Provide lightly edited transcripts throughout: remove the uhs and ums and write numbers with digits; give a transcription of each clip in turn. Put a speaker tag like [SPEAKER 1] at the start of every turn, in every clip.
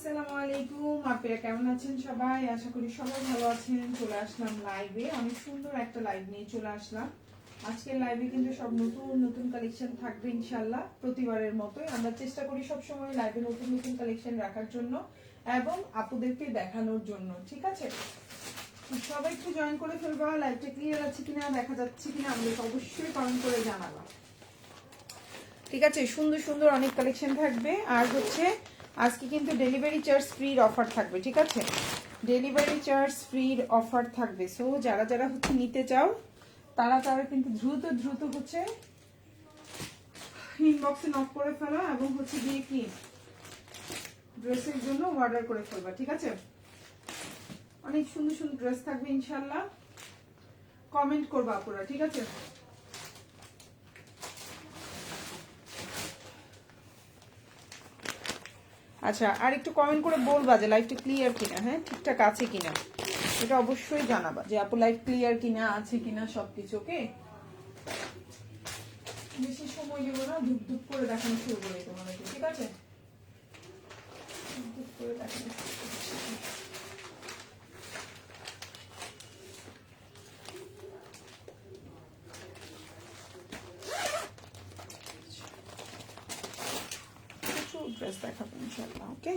[SPEAKER 1] আসসালামু আলাইকুম, আপনারা কেমন আছেন সবাই? আশা করি সবাই ভালো আছেন। চলে আসলাম লাইভে, অনেক সুন্দর একটা লাইভ নিয়ে চলে আসলাম। আজকের লাইভে কিন্তু সব নতুন নতুন কালেকশন থাকবে ইনশাআল্লাহ। প্রতিবারের মতোই আমরা চেষ্টা করি সব সময় লাইভে নতুন নতুন কালেকশন রাখার জন্য এবং আপুদেরকে দেখানোর জন্য, ঠিক আছে? সবাই একটু জয়েন করে ফেলবা। লাইভটা ক্লিয়ার আছে কিনা, দেখা যাচ্ছে কিনা আমাদেরকে অবশ্যই কমেন্ট করে জানাবা, ঠিক আছে? সুন্দর সুন্দর অনেক কালেকশন থাকবে। আর হচ্ছে আজকে কিন্তু ডেলিভারি চার্জ ফ্রির অফার থাকবে, ঠিক আছে? ডেলিভারি চার্জ ফ্রির অফার থাকবে। সো যারা যারা হচ্ছে নিতে চাও তারা তারা কিন্তু দ্রুত দ্রুত হচ্ছে ইনবক্সে নক করে ফেলো এবং হচ্ছে দিয়ে কি ড্রেসের জন্য অর্ডার করে ফেলবা, ঠিক আছে? অনেক সুন্দর সুন্দর ড্রেস থাকবে ইনশাল্লাহ। কমেন্ট করবা আপুরা, ঠিক আছে? আচ্ছা, আর একটু কমেন্ট করে বলবা যে লাইভটা ক্লিয়ার কিনা, হ্যাঁ ঠিকঠাক আছে কিনা, এটা অবশ্যই জানাবা যে আপু লাইভ ক্লিয়ার কিনা, আছে কিনা সবকিছু। ওকে, বেশি সময় দেবো না, ধুপ ধুপ করে দেখানো শুরু করে তোমাদেরকে, ঠিক আছে? ধুপ করে দেখানো ড্রেস দেখাবো ইনশাআল্লাহ। ওকে,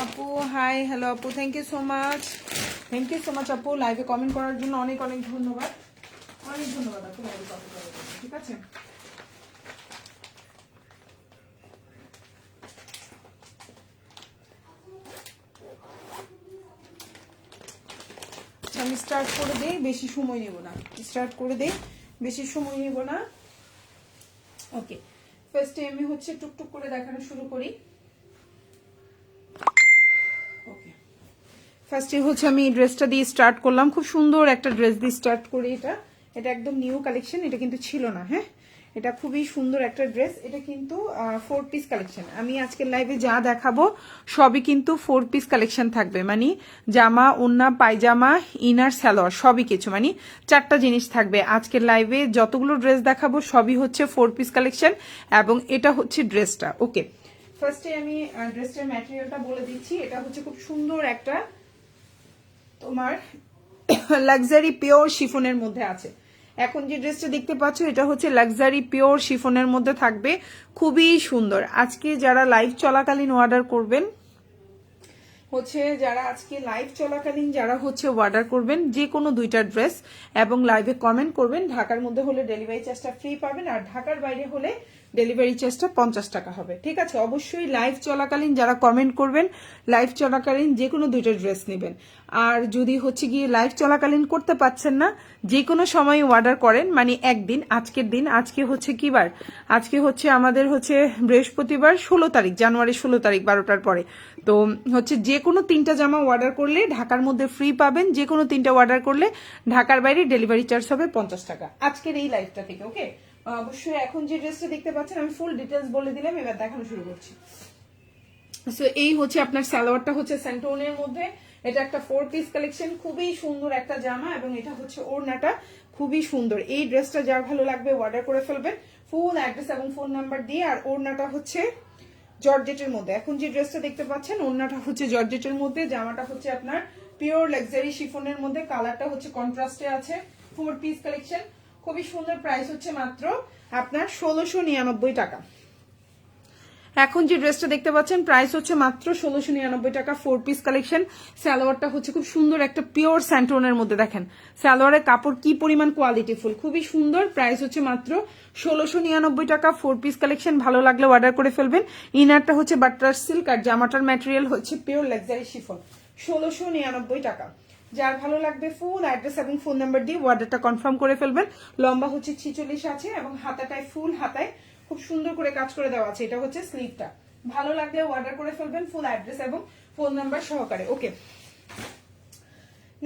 [SPEAKER 1] আপু হাই, হ্যালো আপু, thank you so much, thank you so much আপু লাইভে কমেন্ট করার জন্য অনেক অনেক ধন্যবাদ, অনেক ধন্যবাদ আপু লাইভে কমেন্ট করার জন্য, ঠিক আছে? আমি স্টার্ট করে দেই, বেশি সময় নেব না। স্টার্ট করে দেই, বেশি সময় নেব না। ওকে, ফার্স্টে আমি হচ্ছে টুকটুক করে দেখানো শুরু করি। ওকে, ফার্স্টে হচ্ছে আমি ড্রেসটা দিয়ে স্টার্ট করলাম। খুব সুন্দর একটা ড্রেস দিয়ে স্টার্ট করি। এটা এটা একদম নিউ কালেকশন, এটা কিন্তু ছিল না। হ্যাঁ, এটা খুবই সুন্দর একটা ড্রেস। এটা কিন্তু 4 পিস কালেকশন। আমি আজকের লাইভে যা দেখাবো সবই কিন্তু 4 পিস কালেকশন থাকবে, মানে জামা, ওড়না, পায়জামা, ইনার, সালোয়ার সবই কিছু, মানে 4টা জিনিস থাকবে আজকের লাইভে। যতগুলো ড্রেস দেখাবো সবই হচ্ছে 4 পিস কালেকশন এবং এটা হচ্ছে ড্রেসটা। ওকে, ফার্স্টে আমি ড্রেসটার ম্যাটেরিয়ালটা বলে দিচ্ছি। এটা হচ্ছে খুব সুন্দর একটা তোমার লাক্সারি পিওর শিফনের মধ্যে আছে। এখন যে ড্রেসটা দেখতে পাচ্ছ এটা হচ্ছে লাক্সারি পিওর শিফনের মধ্যে থাকবে, খুবই সুন্দর। আজকে যারা লাইভ চলাকালীন অর্ডার করবেন হচ্ছে, যারা আজকে লাইভ চলাকালীন যারা হচ্ছে অর্ডার করবেন যে কোনো 2টা ড্রেস এবং লাইভে কমেন্ট করবেন, ঢাকার মধ্যে হলে ডেলিভারি চার্জটা ফ্রি পাবেন আর ঢাকার বাইরে হলে ডেলিভারি চার্জটা 50 টাকা হবে, ঠিক আছে? অবশ্যই লাইভ চলাকালীন যারা কমেন্ট করবেন, লাইভ চলাকালীন যে কোনো 2টা ড্রেস নেবেন। আর যদি হচ্ছে গিয়ে লাইভ চলাকালীন করতে পারছেন না, যে কোনো সময় অর্ডার করেন, মানে একদিন, আজকের দিন, আজকে হচ্ছে কি বার? আজকে হচ্ছে আমাদের হচ্ছে বৃহস্পতিবার 16 তারিখ, জানুয়ারি 16 তারিখ 12টার পরে। তো হচ্ছে যে কোনো 3টা জামা অর্ডার করলে ঢাকার মধ্যে ফ্রি পাবেন, যে কোনো 3টা অর্ডার করলে ঢাকার বাইরে ডেলিভারি চার্জ হবে 50 টাকা আজকের এই লাইভটা থেকে। ওকে, অবশ্যই এখন যে ড্রেসটা দেখতে পাচ্ছেন আমি ফুল ডিটেলস বলে দিলাম, এবার দেখানো শুরু করছি। সো এই হচ্ছে আপনার সালোয়ারটা হচ্ছে স্যান্টোনের মধ্যে। এটা একটা 4 পিস কালেকশন, খুবই সুন্দর একটা জামা এবং এটা হচ্ছে ওড়নাটা খুবই সুন্দর। এই ড্রেসটা যার ভালো লাগবে অর্ডার করে ফেলবেন ফুল অ্যাড্রেস এবং ফোন নাম্বার দিয়ে। আর ওড়নাটা হচ্ছে জর্জেটের মধ্যে। এখন যে ড্রেসটা দেখতে পাচ্ছেন ওড়নাটা হচ্ছে জর্জেটের মধ্যে, জামাটা হচ্ছে আপনার পিওর লাক্সারি শিফনের মধ্যে, কালারটা হচ্ছে কন্ট্রাস্টে আছে। 4 পিস কালেকশন, খুবই সুন্দর। প্রাইস হচ্ছে মাত্র আপনার 1699 টাকা। এখন যে ড্রেসটা দেখতে পাচ্ছেন প্রাইস হচ্ছে মাত্র 1699 টাকা, 4 পিস কালেকশন। সালোয়ারটা হচ্ছে খুব সুন্দর একটা পিওর স্যান্টোনের মধ্যে। দেখেন সালোয়ারের কাপড় কি পরিমাণ কোয়ালিটিফুল, খুবই সুন্দর। প্রাইস হচ্ছে মাত্র 1699 টাকা, 4 পিস কালেকশন। ভালো লাগলে অর্ডার করে ফেলবেন। ইনারটা হচ্ছে বাটার সিল্ক আর জামাটার ম্যাটেরিয়াল হচ্ছে পিওর লাক্সারি শিফন। 1699 টাকা। যার ভালো লাগবে ফুল অ্যাড্রেস এবং ফোন নাম্বার দিয়ে অর্ডারটা কনফার্ম করে ফেলবেন। লম্বা হচ্ছে 46 আছে এবং হাতাটায় ফুল হাতায় খুব সুন্দর করে কাজ করে দেওয়া আছে। এটা হচ্ছে স্লিভটা, ভালো লাগলে অর্ডার করে ফেলবেন ফুল অ্যাড্রেস এবং ফোন নাম্বার সহকারে। ওকে,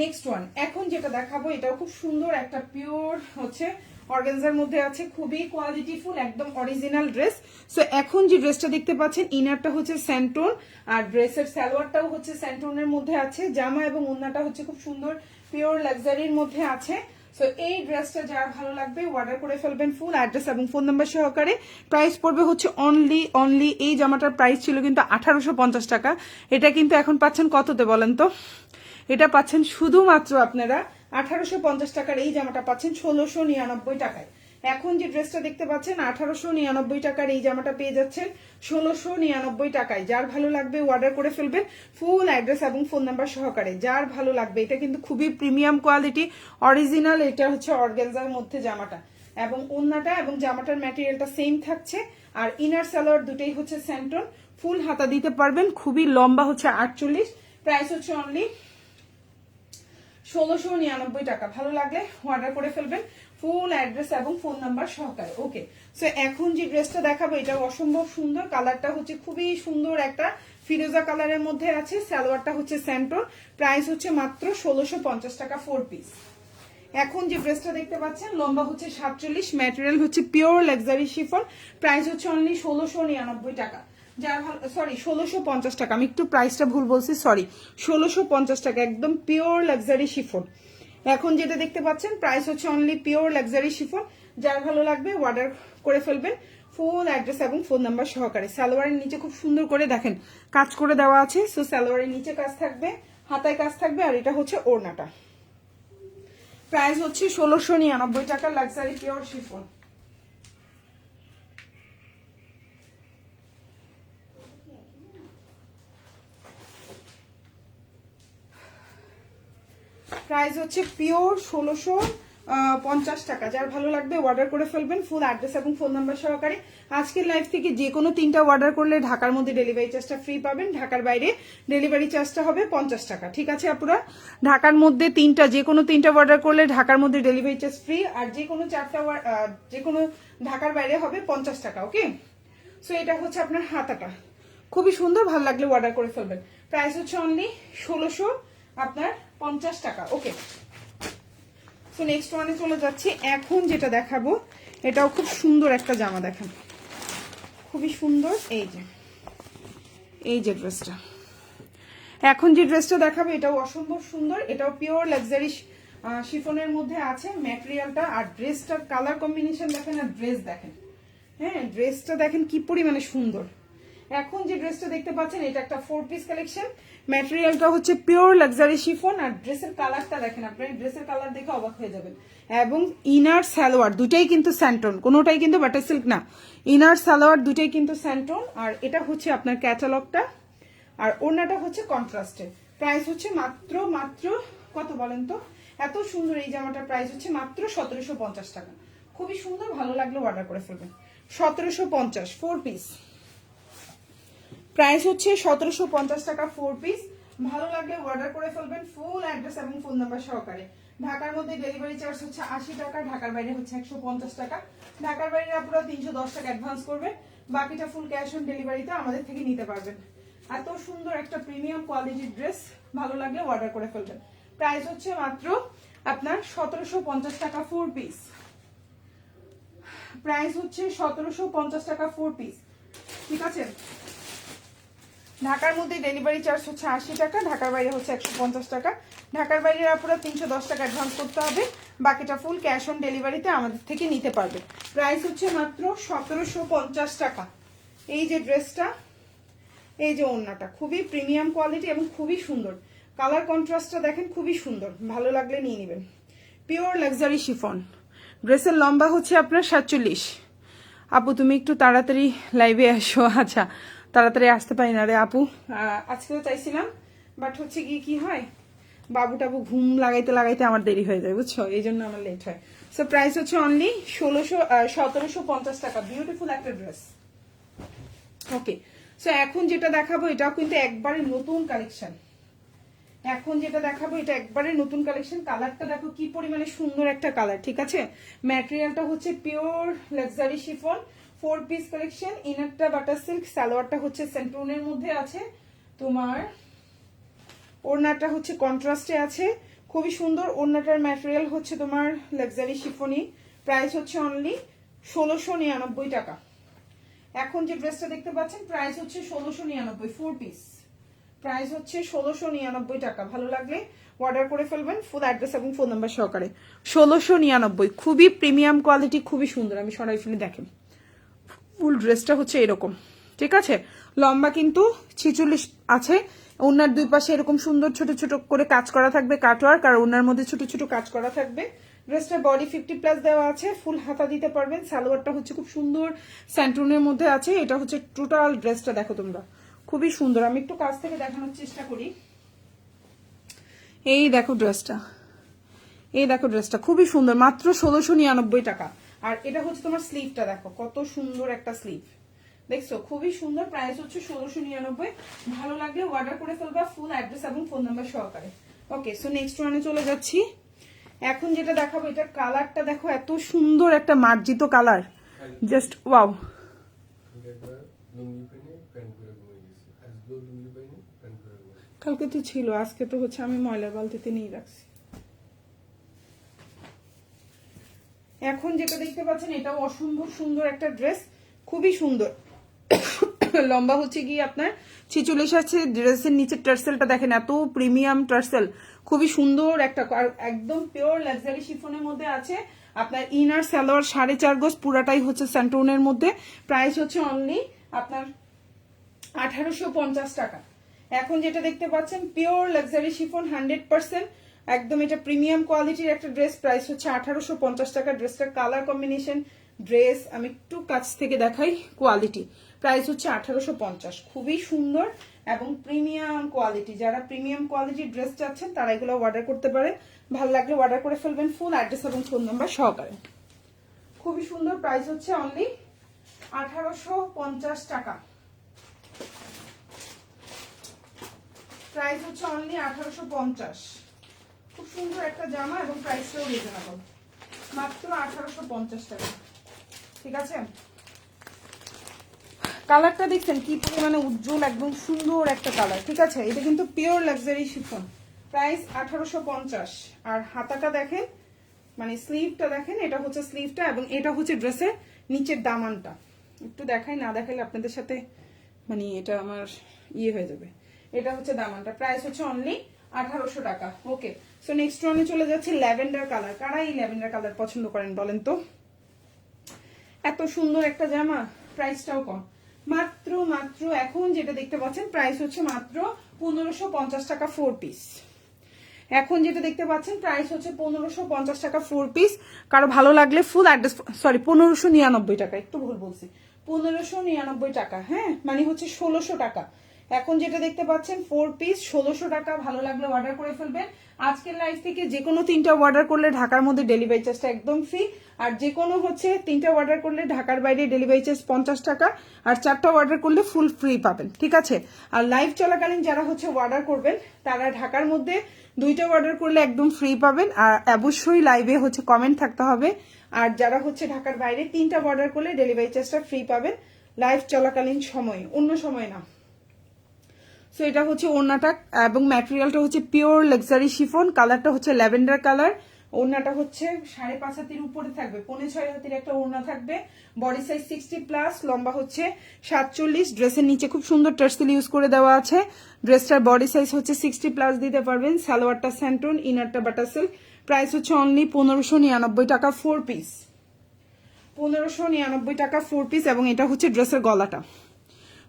[SPEAKER 1] নেক্সট ওয়ান এখন যেটা দেখাবো এটাও খুব সুন্দর একটা পিওর হচ্ছে অর্গানজার মধ্যে আছে, খুবই কোয়ালিটিফুল একদম অরিজিনাল ড্রেস। সো এখন যে ড্রেসটা দেখতে পাচ্ছেন ইনারটা হচ্ছে স্যান্টোন আর ড্রেসের সালোয়ারটাও হচ্ছে স্যান্টোনের মধ্যে আছে, জামা এবং ওড়নাটা হচ্ছে খুব সুন্দর পিওর লাক্সারির মধ্যে আছে। সো এই ড্রেসটা যারা ভালো লাগবে অর্ডার করে ফেলবেন ফুল অ্যাড্রেস এবং ফোন নাম্বার সহকারে। প্রাইস পড়বে হচ্ছে অনলি এই জামাটার প্রাইস ছিল কিন্তু 1850 টাকা, এটা কিন্তু এখন পাচ্ছেন কততে বলেন তো? এটা পাচ্ছেন শুধুমাত্র আপনারা 1850 টাকার এই জামাটা পাচ্ছেন 1699 টাকায়। এখন যে ড্রেসটা দেখতে পাচ্ছেন 1899 টাকার এই জামাটা পেয়ে যাচ্ছেন 1699 টাকায়। যার ভালো লাগবে অর্ডার করে ফেলবেন ফুল অ্যাড্রেস এবং ফোন নাম্বার সহকারে। যার ভালো লাগবে, এটা কিন্তু খুবই প্রিমিয়াম কোয়ালিটি অরিজিনাল, এটা হচ্ছে অর্গানজার মধ্যে জামাটা এবং ওড়নাটা এবং জামাটার ম্যাটেরিয়ালটা সেম থাকছে। আর ইনার সালোয়ার দুটেই হচ্ছে স্যান্টন, ফুল হাতা দিতে পারবেন, খুবই লম্বা হচ্ছে 48, প্রাইস হচ্ছে অনলি 1699 টাকা। ভালো লাগলে অর্ডার করে ফেলবেন ফুল অ্যাড্রেস এবং ফোন নাম্বার সহকারে। ওকে, সো এখন যে ড্রেসটা দেখাবো এটা অসম্ভব সুন্দর, কালারটা হচ্ছে খুবই সুন্দর একটা ফিরোজা কালারের মধ্যে আছে, সালোয়ারটা হচ্ছে স্যান্টোর, প্রাইস হচ্ছে মাত্র 1650 টাকা 4 পিস। এখন যে ড্রেসটা দেখতে পাচ্ছেন লম্বা হচ্ছে 47, ম্যাটেরিয়াল হচ্ছে পিওর লাক্সারি শিফন, প্রাইস হচ্ছে অনলি 1699 টাকা। যার ভালো, সরি 1650 টাকা, আমি একটু প্রাইসটা ভুল বলছি, সরি 1650 টাকা, একদম পিওর লাক্সারি শিফন। এখন যেটা দেখতে পাচ্ছেন প্রাইস হচ্ছে অনলি পিওর লাক্সারি শিফন। যার ভালো লাগবে অর্ডার করে ফেলবেন ফুল অ্যাড্রেস এবং ফোন নাম্বার সহকারে। সালোয়ারের নিচে খুব সুন্দর করে দেখেন কাজ করে দেওয়া আছে, সো সালোয়ারের নিচে কাজ থাকবে, হাতায় কাজ থাকবে, আর এটা হচ্ছে ওড়নাটা। প্রাইস হচ্ছে 1699 টাকা লাক্সারি পিওর শিফন। প্রাইস হচ্ছে পিওর 1650 টাকা। যার ভালো লাগবে অর্ডার করে ফেলবেন ফুল অ্যাড্রেস এবং ফোন নাম্বার সহকারে। আজকের লাইভ থেকে যে কোনো 3টা অর্ডার করলে ঢাকার মধ্যে ডেলিভারি চার্জটা ফ্রি পাবেন, ঢাকার বাইরে ডেলিভারি চার্জটা হবে 50 টাকা। ঠিক আছে আপুরা, ঢাকার মধ্যে যে কোনো 3টা অর্ডার করলে ঢাকার মধ্যে ডেলিভারি চার্জ ফ্রি, আর যে কোনো ঢাকার বাইরে হবে 50 টাকা। ওকে, সো এটা হচ্ছে আপনার হাতাটা, খুবই সুন্দর, ভালো লাগলে অর্ডার করে ফেলবেন। প্রাইস হচ্ছে অনলি 1650 টাকা। ওকে, সো নেক্সট ওয়ানে চলে যাচ্ছি। এখন যেটা দেখাবো এটাও খুব সুন্দর একটা জামা, দেখেন খুবই সুন্দর। এই যে ড্রেসটা, এখন যে ড্রেসটা দেখাবো এটাও অসম্ভব সুন্দর, এটাও পিওর লাক্সারি শিফনের মধ্যে আছে ম্যাটেরিয়ালটা, আর ড্রেসটার কালার কম্বিনেশন দেখেন, আর ড্রেস দেখেন, হ্যাঁ ড্রেসটা দেখেন কি পরিমাণে সুন্দর। এখন যে ড্রেসটা দেখতে পাচ্ছেন এটা একটা 4 পিস কালেকশন, ম্যাটেরিয়ালটা হচ্ছে পিওর লাক্সারি শিফন, আর ড্রেসের কালারটা দেখেন, আপনার ড্রেসের কালার দেখে অবাক হয়ে যাবেন। এবং ইনার সালোয়ার দুটাই কিন্তু স্যান্টন, কোনোটাই কিন্তু বাটার সিল্ক না, ইনার সালোয়ার দুটাই কিন্তু স্যান্টন। আর এটা হচ্ছে আপনার ক্যাটালগটা, আর ওড়নাটা হচ্ছে কন্ট্রাস্টের। প্রাইস হচ্ছে মাত্র কত বলেন তো? এত সুন্দর এই জামাটার প্রাইস হচ্ছে মাত্র 1750 টাকা। খুবই সুন্দর, ভালো লাগলে অর্ডার করে ফেলবেন। 1750 4 পিস, প্রাইস হচ্ছে 1750 টাকা 4 পিস। ভালো লাগলে অর্ডার করে ফেলবেন ফুল অ্যাড্রেস এবং ফোন নাম্বার সহকারে। ঢাকার মধ্যে ডেলিভারি চার্জ হচ্ছে 80 টাকা, ঢাকার বাইরে হচ্ছে 150 টাকা। ঢাকার বাইরে আপনারা 310 টাকা অ্যাডভান্স করবেন, বাকিটা ফুল ক্যাশ অন ডেলিভারিতে আমাদের থেকে নিতে পারবেন। এত সুন্দর একটা প্রিমিয়াম কোয়ালিটির ড্রেস, ভালো লাগলে অর্ডার করে ফেলবেন। প্রাইস হচ্ছে মাত্র আপনার 1750 টাকা 4 পিস। প্রাইস হচ্ছে 1750 টাকা 4 পিস। ঠিক আছে, ঢাকার মধ্যে ডেলিভারি চার্জ হচ্ছে 80 টাকা, ঢাকার বাইরে হচ্ছে 150 টাকা। ঢাকার বাইরে আপনারা 310 টাকা অ্যাডভান্স করতে হবে, বাকিটা ফুল ক্যাশ অন ডেলিভারিতে আমাদের থেকে নিতে পারবে। প্রাইস হচ্ছে মাত্র 1750 টাকা। এই যে ড্রেসটা, এই যে ওড়নাটা খুবই প্রিমিয়াম কোয়ালিটি এবং খুবই সুন্দর, কালার কন্ট্রাস্টটা দেখেন খুবই সুন্দর, ভালো লাগলে নিয়ে নেবেন। পিওর লাক্সারি শিফন, ড্রেসের লম্বা হচ্ছে আপনার 47। আপু তুমি একটু তাড়াতাড়ি লাইভে আসো। আচ্ছা, তাড়াতাড়ি আসতে পারি না রে আপু, আজকেও চাইছিলাম, বাট হচ্ছে কি হয়, বাবু টাবু ঘুম লাগাইতে আমার দেরি হয়ে যায়, বুঝছো, এই জন্য আমার লেট হয়। সো প্রাইস হচ্ছে অনলি 1750 টাকা। বিউটিফুল একটা ড্রেস। ওকে, সো এখন যেটা দেখাবো এটাও কিন্তু একবারে নতুন কালেকশন। কালারটা দেখো কি পরিমাণে সুন্দর একটা কালার। ঠিক আছে, ম্যাটেরিয়ালটা হচ্ছে pure luxury chiffon, 4 piece collection. ইনারটা বাটার সিল্ক, সালোয়ারটা হচ্ছে সেন্ট্রোনের মধ্যে আছে, তোমার ওড়নাটা হচ্ছে কন্ট্রাস্টে আছে, খুবই সুন্দর। ওড়নাটার ম্যাটেরিয়াল হচ্ছে তোমার লাক্সারি শিফনি। প্রাইস হচ্ছে অনলি 1699 টাকা। এখন যে ড্রেসটা দেখতে পাচ্ছেন প্রাইস হচ্ছে 1699, 4 পিস, প্রাইস হচ্ছে 1699 টাকা। ভালো লাগলে অর্ডার করে ফেলবেন, ফুল অ্যাড্রেস এবং ফোন নাম্বার সহকারে। 1699, খুবই প্রিমিয়াম কোয়ালিটি, খুবই সুন্দর। আমি সরাসরি দেখেন, ফুল ড্রেসটা হচ্ছে এরকম, ঠিক আছে। লম্বা কিন্তু 46 আছে। ওনার দুই পাশে এরকম সুন্দর ছোট ছোট করে কাজ করা থাকবে, কাটওয়ার্ক, আর ওনার মধ্যে ছোট ছোট কাজ করা থাকবে। ড্রেসটা বডি 50+ দেওয়া আছে, ফুল হাতা দিতে পারবেন। সালোয়ারটা হচ্ছে খুব সুন্দর স্যান্টুনের মধ্যে আছে। এটা হচ্ছে টোটাল ড্রেসটা, দেখো তোমরা, খুবই সুন্দর। আমি একটু কাছ থেকে দেখানোর চেষ্টা করি। এই দেখো ড্রেসটা, এই দেখো ড্রেসটা খুবই সুন্দর, মাত্র 1699 টাকা। আর এটা হচ্ছে তোমার স্লিভটা, দেখো কত সুন্দর একটা স্লিভ, দেখছো, খুবই সুন্দর। প্রাইস হচ্ছে 1699। ভালো লাগলে অর্ডার করে ফেলবা, ফুল অ্যাড্রেস এবং ফোন নাম্বার সহকারে। ওকে, সো নেক্সট ওয়ানে চলে যাচ্ছি। এখন যেটা দেখাবো, এটার কালারটা দেখো, এত সুন্দর একটা মার্জিত কালার, জাস্ট ওয়াও। কালকে তো ছিল, আজকে তো হচ্ছে আমি ময়লার বালতিতে নিয়ে রাখছি। এখন যেটা দেখতে পাচ্ছেন এটাও অসম্ভব সুন্দর একটা ড্রেস, খুবই সুন্দর। লম্বা হচ্ছে গিয়ে আপনার 46 আছে। ড্রেসের নিচের টার্সেলটা দেখেন, এত প্রিমিয়াম টার্সেল, খুবই সুন্দর একটা, একদম পিওর লাক্সারি শিফনের মধ্যে আছে। আপনার ইনার সালোয়ার 4.5 গজ, পুরাটাই হচ্ছে স্যান্টোনের মধ্যে। প্রাইস হচ্ছে অনলি আপনার 1850 টাকা। এখন যেটা দেখতে পাচ্ছেন পিওর লাক্সারি শিফন 100%, একদম এটা প্রিমিয়াম কোয়ালিটির একটা ড্রেস। প্রাইস হচ্ছে 1850 টাকা। ড্রেসটার কালার কম্বিনেশন, ড্রেস আমি একটু কাছ থেকে দেখাই, কোয়ালিটি। প্রাইস হচ্ছে 1850, খুবই সুন্দর এবং প্রিমিয়াম কোয়ালিটি। যারা প্রিমিয়াম কোয়ালিটির ড্রেস চাচ্ছেন তারা এগুলো অর্ডার করতে পারে। ভালো লাগলে অর্ডার করে ফেলবেন, ফুল অ্যাড্রেস এবং ফোন নাম্বার সহকারে। খুবই সুন্দর, প্রাইস হচ্ছে অনলি 1850 টাকা। প্রাইস হচ্ছে অনলি 1850। খুব সুন্দর একটা জামা এবং প্রাইসটাও রিজনেবল, মাত্র 1850 টাকা, ঠিক আছে। কালারটা দেখছেন কি পরিমাণে উজ্জ্বল, একদম সুন্দর একটা কালার, ঠিক আছে। এটা কিন্তু পিওর লাক্সারি শিফন। প্রাইস 1850। আর হাতাটা দেখেন, মানে স্লিভটা দেখেন, এটা হচ্ছে স্লিভটা এবং এটা হচ্ছে ড্রেসের নিচের দামানটা। একটু দেখাই, না দেখাইলে আপনাদের সাথে মানে এটা আমার ইয়ে হয়ে যাবে। এটা হচ্ছে দামানটা। প্রাইস হচ্ছে অনলি 1800 টাকা। ওকে, সো নেক্সট ওয়ানে চলে যাচ্ছি। ল্যাভেন্ডার কালার, কারা এই ল্যাভেন্ডার কালার পছন্দ করেন বলেন তো? এত সুন্দর একটা জামা, প্রাইসটাও কম, মাত্র মাত্র এখন যেটা দেখতে পাচ্ছেন প্রাইস হচ্ছে মাত্র 1550 টাকা 4 পিস। এখন যেটা দেখতে পাচ্ছেন প্রাইস হচ্ছে 1550 টাকা 4 পিস। কারো ভালো লাগলে ফুল অ্যাড্রেস, সরি 1599 টাকা, একটু ভুল বলছি, 1599 টাকা, হ্যাঁ, মানে হচ্ছে 1600 টাকা। এখন যেটা দেখতে পাচ্ছেন 4 পিস 1600 টাকা। ভালো লাগলে অর্ডার করে ফেলবেন। আজকের লাইভ থেকে যে কোনো 3টা অর্ডার করলে ঢাকার মধ্যে ডেলিভারি চার্জটা একদম ফ্রি। আর যে কোনো হচ্ছে 3টা অর্ডার করলে ঢাকার বাইরে ডেলিভারি চার্জ 50 টাকা। আর 4টা অর্ডার করলে ফুল ফ্রি পাবেন, ঠিক আছে। আর লাইভ চলাকালীন যারা হচ্ছে অর্ডার করবেন তারা ঢাকার মধ্যে 2টা অর্ডার করলে একদম ফ্রি পাবেন। আর অবশ্যই লাইভে হচ্ছে কমেন্ট থাকতে হবে। আর যারা হচ্ছে ঢাকার বাইরে 3টা অর্ডার করলে ডেলিভারি চার্জটা ফ্রি পাবেন লাইভ চলাকালীন সময়ে, অন্য সময় না। সো এটা হচ্ছে ওড়নাটা এবং ম্যাটেরিয়ালটা হচ্ছে পিওর লাক্সারি শিফন। কালারটা হচ্ছে ল্যাভেন্ডার কালার। ওড়নাটা হচ্ছে 5.5 হাতের উপরে থাকবে, 5.5 হাতের একটা ওড়না থাকবে। বডি সাইজ 60+, লম্বা হচ্ছে 47। ড্রেসের নিচে খুব সুন্দর টার্সেল ইউজ করে দেওয়া আছে। ড্রেসটার বডি সাইজ হচ্ছে 60+ দিতে পারবেন। সালোয়ারটা স্যান্টন, ইনারটা বাটার সিল্ক। প্রাইস হচ্ছে অনলি 1599 টাকা 4 পিস, 1599 টাকা 4 পিস। এবং এটা হচ্ছে ড্রেসের গলাটা,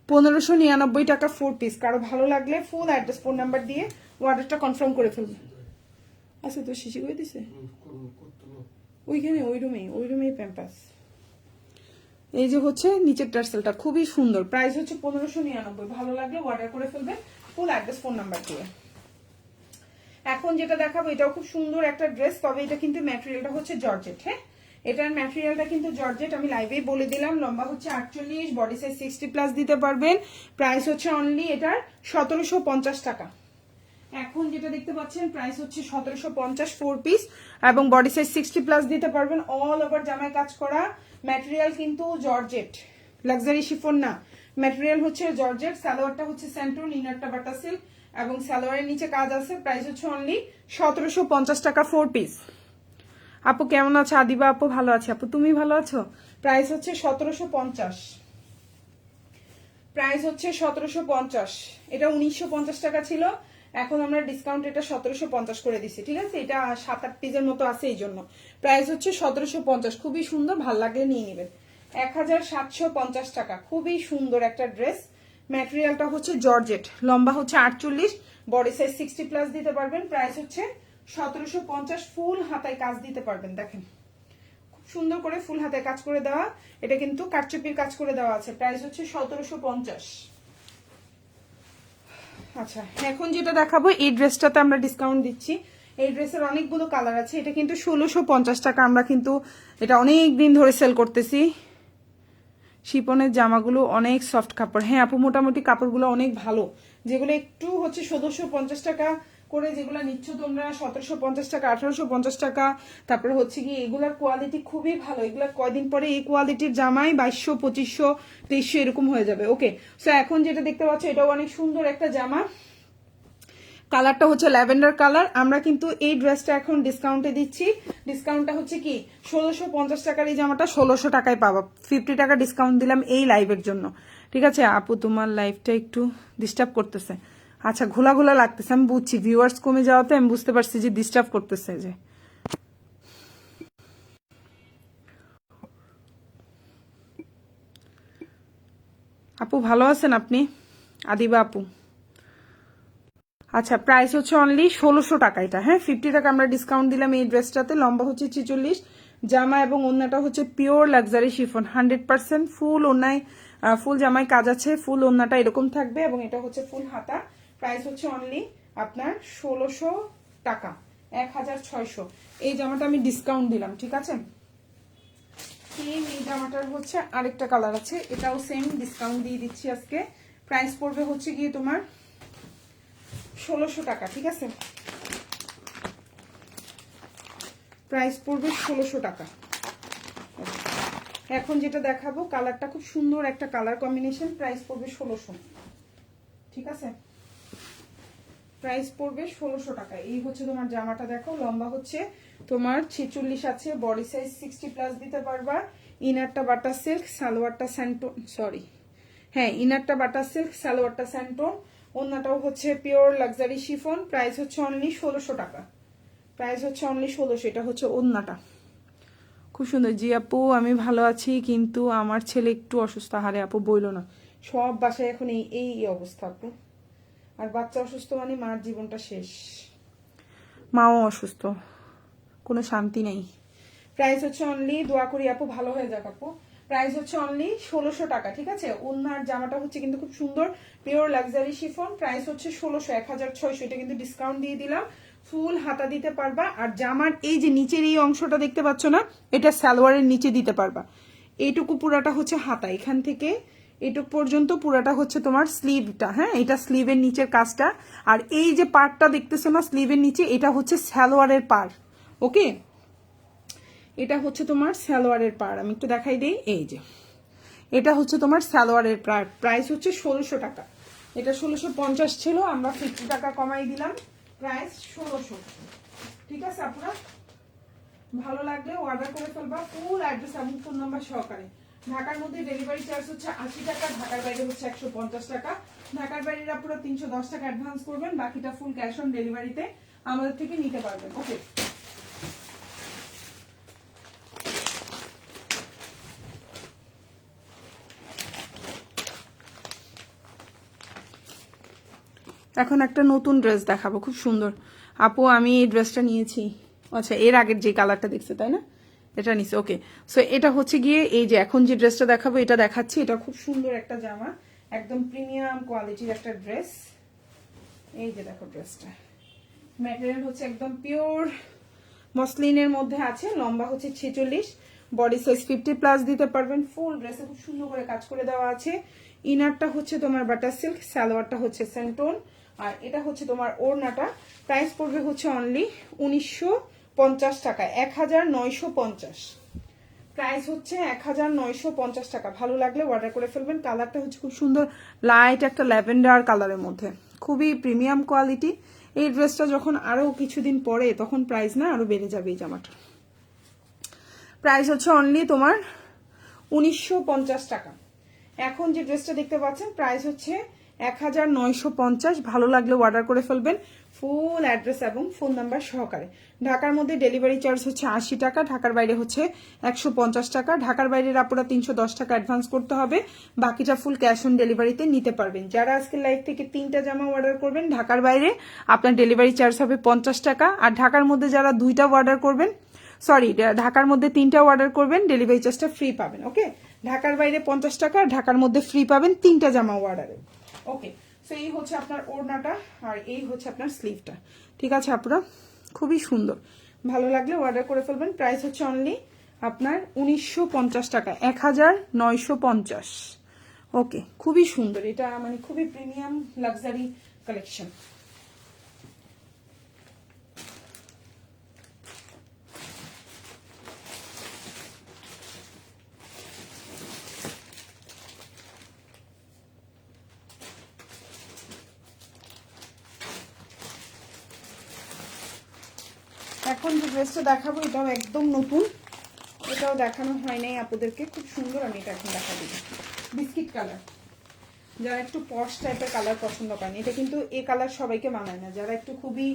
[SPEAKER 1] 1599 টাকা 4 পিস। কারো ভালো লাগলে ফুল অ্যাড্রেস ফোন নাম্বার দিয়ে অর্ডারটা কনফার্ম করে ফেলবে। আচ্ছা, তো শিশি করে দিছে ওইখানে, ওই রুমেই প্যাম্পাস। এই যে হচ্ছে নিচের টার্সেলটা, খুবই সুন্দর। প্রাইস হচ্ছে 1599। ভালো লাগলে অর্ডার করে ফেলবে ফুল অ্যাড্রেস ফোন নাম্বার দিয়ে। এখন যেটা দেখাবো এটাও খুব সুন্দর একটা ড্রেস, তবে এটা কিন্তু ম্যাটেরিয়ালটা হচ্ছে জর্জেট। হ্যাঁ, এটার ম্যাটেরিয়ালটা কিন্তু জর্জেট, আমি লাইভেই বলে দিলাম। লম্বা হচ্ছে 48, বডি সাইজ 60+ দিতে পারবেন। প্রাইস হচ্ছে অনলি এটার 1750 টাকা। এখন যেটা দেখতে পাচ্ছেন প্রাইস হচ্ছে 1750 4 পিস এবং বডি সাইজ 60+ দিতে পারবেন। অল ওভার জামায় কাজ করা, ম্যাটেরিয়াল কিন্তু জর্জেট, লাক্সারি শিফন না, ম্যাটেরিয়াল হচ্ছে জর্জেট। সালোয়ারটা হচ্ছে স্যান্টন, ইনারটা বাটা সিল্ক এবং সালোয়ারের নিচে কাজ আছে। প্রাইস হচ্ছে অনলি 1750 টাকা 4 পিস। আপু কেমন আছো? আদিবা আপু ভালো আছে। আপু তুমি ভালো আছো? প্রাইস হচ্ছে 1750, প্রাইস হচ্ছে 1750। এটা 1950 টাকা ছিল, এখন আমরা ডিসকাউন্ট এটা 1750 করে দিচ্ছি, ঠিক আছে? এটা 7-8 পিসের মতো আছে, এই জন্য প্রাইস হচ্ছে 1750। খুবই সুন্দর, ভাল লাগলে নিয়ে নেবেন। 1750 টাকা, খুবই সুন্দর একটা ড্রেস। ম্যাটেরিয়ালটা হচ্ছে জর্জেট, লম্বা হচ্ছে 48, বডি সাইজ 60+ দিতে পারবেন। প্রাইস হচ্ছে 1750, ফুল হাতায় কাজ দিতে পারবেন। দেখেন খুব সুন্দর করে ফুল হাতায় কাজ করে দেওয়া, এটা কিন্তু কারচুপির কাজ করে দেওয়া আছে। প্রাইস হচ্ছে 1750। আচ্ছা, এখন যেটা দেখাবো এই ড্রেসটাতে আমরা ডিসকাউন্ট দিচ্ছি। এই ড্রেসের অনেকগুলো কালার আছে। এটা কিন্তু 1650 টাকা, আমরা কিন্তু এটা অনেক দিন ধরে সেল করতেছি। শিপনের জামাগুলো অনেক সফট কাপড়। হ্যাঁ আপু, মোটামুটি কাপড়গুলো অনেক ভালো। যেগুলো একটু হচ্ছে 1750 টাকা করে যেগুলো নিচ্ছ তোমরা, 1750 টাকা, 1850 টাকা, তারপরে হচ্ছে কি এগুলার কোয়ালিটি খুবই ভালো। এগুলা কয়দিন পরে এই কোয়ালিটির জামাই 2200, 2500, 2300 এরকম হয়ে যাবে। ওকে, সো এখন যেটা দেখতে পাচ্ছ এটাও অনেক সুন্দর একটা জামা। কালারটা হচ্ছে ল্যাভেন্ডার কালার। আমরা কিন্তু এই ড্রেসটা এখন ডিসকাউন্টে দিচ্ছি। ডিসকাউন্টটা হচ্ছে কি 1650 টাকার এই জামাটা 1600 টাকায় পাবা। 50 টাকা ডিসকাউন্ট দিলাম এই লাইভের জন্য, ঠিক আছে? আপু তোমার লাইভটা একটু ডিস্টার্ব করতেছে। আচ্ছা, ঘোলা ঘোলা লাগতেছে, আমি বুঝছি। ভিউয়ার্স কমে যাওয়াতে আমি বুঝতে পারছি যে ডিস্টার্ব করতেছে। যে আপু ভালো আছেন আপনি? আদিবা আপু, আচ্ছা প্রাইস হচ্ছে অনলি 1600 টাকা এটা। হ্যাঁ, 50 টাকা আমরা ডিসকাউন্ট দিলাম এই ড্রেসটাতে। লম্বা হচ্ছে 46, জামা এবং ওড়নাটা হচ্ছে পিওর লাক্সারি শিফন, 100% ফুল ওড়নায়, ফুল জামায় কাজ আছে। ফুল ওড়নাটা এরকম থাকবে এবং এটা হচ্ছে ফুল হাতা। প্রাইস হচ্ছে অনলি আপনার 1600 টাকা, 1600। এই জামাটা আমি ডিসকাউন্ট দিলাম, ঠিক আছে? সেম এই জামাটার হচ্ছে আরেকটা কালার আছে, এটাও সেম ডিসকাউন্ট দিয়ে দিচ্ছি আজকে। প্রাইস পড়বে হচ্ছে গিয়ে তোমার 1600 টাকা, ঠিক আছে? প্রাইস পড়বে 1600 টাকা। এখন যেটা দেখাবো কালারটা খুব সুন্দর একটা কালার কম্বিনেশন। প্রাইস পড়বে 1600, ঠিক আছে? প্রাইস পড়বে 1600 টাকা। এই হচ্ছে তোমার জামাটা, দেখো লম্বা হচ্ছে তোমার 46 আছে, বডি সাইজ 60+ দিতে পারবা। ইনারটা বাটার সিল্ক, সালোয়ারটা স্যান্টন, সরি হ্যাঁ ইনারটা বাটার সিল্ক, সালোয়ারটা স্যান্টন, ওড়নাটাও হচ্ছে পিওর লাক্সারি শিফন। প্রাইস হচ্ছে অনলি 1600 টাকা। প্রাইস হচ্ছে অনলি 1600। এটা হচ্ছে ওড়নাটা, খুব সুন্দর। জি আপু আমি ভালো আছি, কিন্তু আমার ছেলে একটু অসুস্থ। হারে আপু বইলো না, সব বাসায় এখন এই এই অবস্থা আপু। আর বাচ্চা অসুস্থ মানে মার জীবনটা শেষ, মাও অসুস্থ, কোনো শান্তি নেই। প্রাইস হচ্ছে অনলি, দোয়া করি আপু ভালো হয়ে যাক আপু। প্রাইস হচ্ছে অনলি 1600 টাকা, ঠিক আছে? ওনার জামাটা হচ্ছে কিন্তু খুব সুন্দর, পিওর লাক্সারি শিফন। প্রাইস হচ্ছে 1600, 1600। এটা কিন্তু ডিসকাউন্ট দিয়ে দিলাম। ফুল হাতা দিতে পারবা। আর জামার এই যে নিচের এই অংশটা দেখতে পাচ্ছ না, এটা সালোয়ারের নিচে দিতে পারবা। এইটুকু পুরাটা হচ্ছে হাতা, এখান থেকে এটুক পর্যন্ত পুরাটা হচ্ছে তোমার স্লিভটা। হ্যাঁ, এটা স্লিভের নিচের কাজটা। আর এই যে পার্টটা দেখতেছো না স্লিভের নিচে, এটা হচ্ছে সালোয়ারের পার্ট। ওকে, এটা হচ্ছে তোমার সালোয়ারের পার। আমি একটু দেখাই দিই, এই যে এটা হচ্ছে তোমার সালোয়ারের পার। প্রাইস হচ্ছে 1600 টাকা। এটা 1650 ছিল, আমরা 50 টাকা কমাই দিলাম। প্রাইস 1600, ঠিক আছে? আপনারা ভালো লাগলে অর্ডার করে ফেলবা। ফুল অ্যাড্রেস এবং ফোন নাম্বার সহকারে। ঢাকার মধ্যে ডেলিভারি চার্জ হচ্ছে 80 টাকা, ঢাকার বাইরে হচ্ছে 150 টাকা। ঢাকার বাইরের আপনারা 310 টাকা অ্যাডভান্স করবেন, বাকিটা ফুল ক্যাশ অন ডেলিভারিতে আমাদের থেকে নিতে পারবেন। ওকে, এখন একটা নতুন ড্রেস দেখাবো, খুব সুন্দর। আপু আমি এই ড্রেসটা নিয়েছি। আচ্ছা, এর আগের যে কালারটা দেখছে তাই না, এটা নিছে। ওকে, সো এটা হচ্ছে গিয়ে এই যে এখন যে ড্রেসটা দেখাবো এটা দেখাচ্ছি। এটা খুব সুন্দর একটা জামা, একদম প্রিমিয়াম কোয়ালিটির একটা ড্রেস। এই যে দেখো ড্রেসটা, ম্যাটেরিয়াল হচ্ছে একদম পিওর মসলিনের মধ্যে আছে। লম্বা হচ্ছে 46, বডি সাইজ 50+ দিতে পারবেন। ফুল ড্রেসে খুব সুন্দর করে কাজ করে দেওয়া আছে। ইনারটা হচ্ছে তোমার বাটার সিল্ক, সালোয়ারটা হচ্ছে সেন্টোন, আর এটা হচ্ছে তোমার ওড়নাটা। প্রাইস পড়বে হচ্ছে অনলি 1950 টাকা, 1950। প্রাইস হচ্ছে 1950 টাকা। ভালো লাগলে অর্ডার করে ফেলবেন। কালারটা হচ্ছে খুব সুন্দর লাইট একটা ল্যাভেন্ডার কালারের মধ্যে, খুবই প্রিমিয়াম কোয়ালিটি। এই ড্রেসটা যখন আরো কিছুদিন পরে তখন প্রাইস না আরো বেড়ে যাবে। এই জামাটা প্রাইস হচ্ছে অনলি তোমার 1950 টাকা। এখন যে ড্রেসটা দেখতে পাচ্ছেন প্রাইস হচ্ছে 1950। ভালো লাগলে অর্ডার করে ফেলবেন ফুল অ্যাড্রেস এবং ফোন নাম্বার সহকারে। ঢাকার মধ্যে ডেলিভারি চার্জ হচ্ছে 80 টাকা, ঢাকার বাইরে হচ্ছে 150 টাকা। ঢাকার বাইরের আপুরা 310 টাকা অ্যাডভান্স করতে হবে, বাকিটা ফুল ক্যাশ অন ডেলিভারিতে নিতে পারবেন। যারা আজকে লাইভ থেকে 3টা জামা অর্ডার করবেন ঢাকার বাইরে, আপনার ডেলিভারি চার্জ হবে 50 টাকা। আর ঢাকার মধ্যে যারা 2টা অর্ডার করবেন, সরি ঢাকার মধ্যে 3টা অর্ডার করবেন, ডেলিভারি চার্জটা ফ্রি পাবেন। ওকে, ঢাকার বাইরে 50 টাকা, ঢাকার মধ্যে ফ্রি পাবেন 3টা জামা অর্ডারে। ওকে, সো এই হচ্ছে আপনার ওড়নাটা আর এই হচ্ছে আপনার স্লিভটা। ঠিক আছে আপুরা, খুবই সুন্দর। ভালো লাগলে অর্ডার করে ফেলবেন। প্রাইস হচ্ছে অনলি আপনার 1950 টাকা, 1950। ওকে, খুবই সুন্দর, এটা মানে খুবই প্রিমিয়াম লাক্সারি কালেকশন। এখন যে ড্রেসটা দেখাবো এটাও একদম নতুন, এটাও দেখানো হয় নাই আপনাদেরকে, খুব সুন্দর। আমি এটা এখন দেখা দিই, বিস্কিট কালার। যারা একটু পশ টাইপের কালার পছন্দ করেন, এটা কিন্তু এই কালার সবাইকে মানায় না। যারা একটু খুবই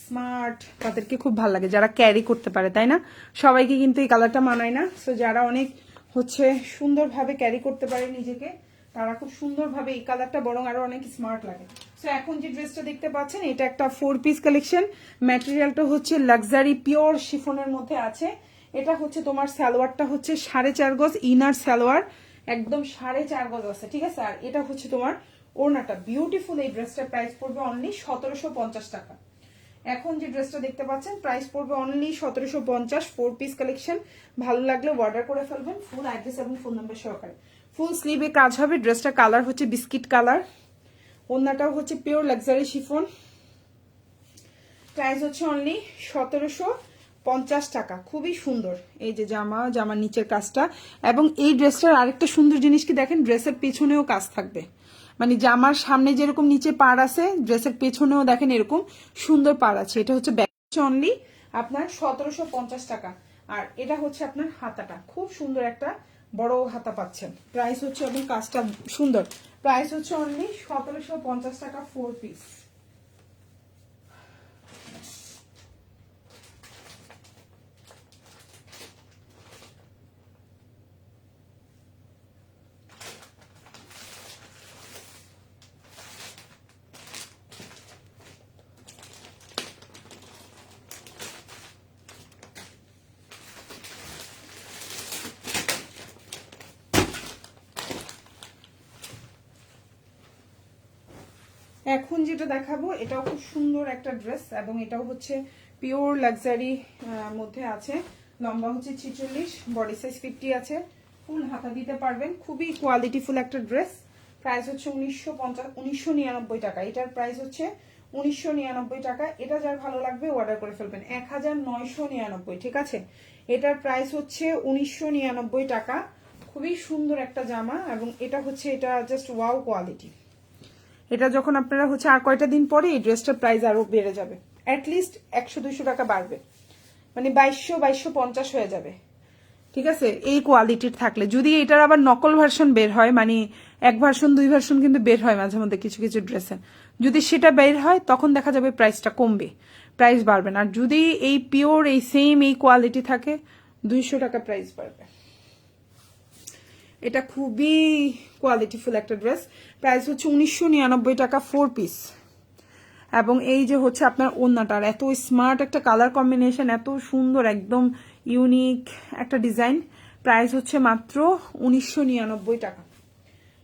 [SPEAKER 1] স্মার্ট তাদেরকে খুব ভালো লাগে, যারা ক্যারি করতে পারে, তাই না? সবাইকে কিন্তু এই কালারটা মানায় না। সো যারা অনেক হচ্ছে সুন্দরভাবে ক্যারি করতে পারে নিজেকে, তারা খুব সুন্দরভাবে এই কালারটা বরং আরো অনেক স্মার্ট লাগে। সো এখন যে ড্রেসটা দেখতে পাচ্ছেন এটা একটা 4 পিস কালেকশন। ম্যাটেরিয়ালটা হচ্ছে লাক্সারি পিওর শিফনের মধ্যে আছে। এটা হচ্ছে তোমার সালোয়ারটা হচ্ছে 4.5 গজ, ইনার সালোয়ার একদম 4.5 গজ আছে। ঠিক আছে, আর এটা হচ্ছে তোমার ওড়নাটা বিউটিফুল। এই ড্রেসটার প্রাইস পড়বে অনলি 1750 টাকা। এখন যে ড্রেসটা দেখতে পাচ্ছেন প্রাইস পড়বে অনলি 1750। 4 piece collection. ভালো লাগলে অর্ডার করে ফেলবেন ফুল অ্যাড্রেস এবং ফোন নাম্বার সহকারে। ফুল স্লিভে কাজ হবে। ড্রেসটা কালার হচ্ছে বিস্কিট কালার, ওড়নাটাও হচ্ছে পিওর লাক্সারি শিফন। প্রাইস হচ্ছে অনলি 1750 টাকা। খুবই সুন্দর এই যে জামার নিচের কাজটা। এবং এই ড্রেসটার আরেকটা সুন্দর জিনিস কি দেখেন, ড্রেসের পেছনেও কাজ থাকবে। মানে জামার সামনে যেরকম নিচে পাড় আছে, ড্রেসের পেছনেও দেখেন এরকম সুন্দর পাড় আছে। এটা হচ্ছে ব্যাক অনলি আপনার 1750 টাকা। আর এটা হচ্ছে আপনার হাতাটা, খুব সুন্দর একটা বড় হাতা পাচ্ছেন। প্রাইস হচ্ছে এবং কাজটা সুন্দর। প্রাইস হচ্ছে অনলি 1750 টাকা 4 পিস। এখন যেটা দেখাবো এটাও খুব সুন্দর একটা ড্রেস এবং এটাও হচ্ছে পিওর লাক্সারি মধ্যে আছে। লম্বা হচ্ছে 46, বডি সাইজ 50 আছে, ফুল হাতা দিতে পারবেন। খুবই কোয়ালিটিফুল একটা ড্রেস। প্রাইস হচ্ছে 1999 টাকা। এটার প্রাইস হচ্ছে 1999 টাকা। এটা যার ভালো লাগবে অর্ডার করে ফেলবেন। 1999। ঠিক আছে, এটার প্রাইস হচ্ছে 1999 টাকা। খুবই সুন্দর একটা জামা এবং এটা হচ্ছে এটা জাস্ট ওয়াও কোয়ালিটি। এটা যখন আপনারা হচ্ছে আর কয়টা দিন পরে এই ড্রেসটার প্রাইস আরো বেড়ে যাবে, অ্যাটলিস্ট 100-200 টাকা বাড়বে, মানে 2200-2250 হয়ে যাবে। ঠিক আছে, এই কোয়ালিটির থাকলে। যদি এটার আবার নকল ভার্সন বের হয়, মানে 1 ভার্সন 2 ভার্সন কিন্তু বের হয় মাঝে মধ্যে কিছু কিছু ড্রেসে, যদি সেটা বের হয় তখন দেখা যাবে প্রাইসটা কমবে, প্রাইস বাড়বে না। আর যদি এই পিওর এই সেম এই কোয়ালিটি থাকে 200 টাকা প্রাইস বাড়বে। এটা খুবই কোয়ালিটিফুল একটা ড্রেস। প্রাইস হচ্ছে 1999 টাকা 4 পিস। এবং এই যে হচ্ছে আপনার ওড়নাটার এত স্মার্ট একটা কালার কম্বিনেশন, এত সুন্দর একদম ইউনিক একটা ডিজাইন। প্রাইস হচ্ছে মাত্র 1999 টাকা।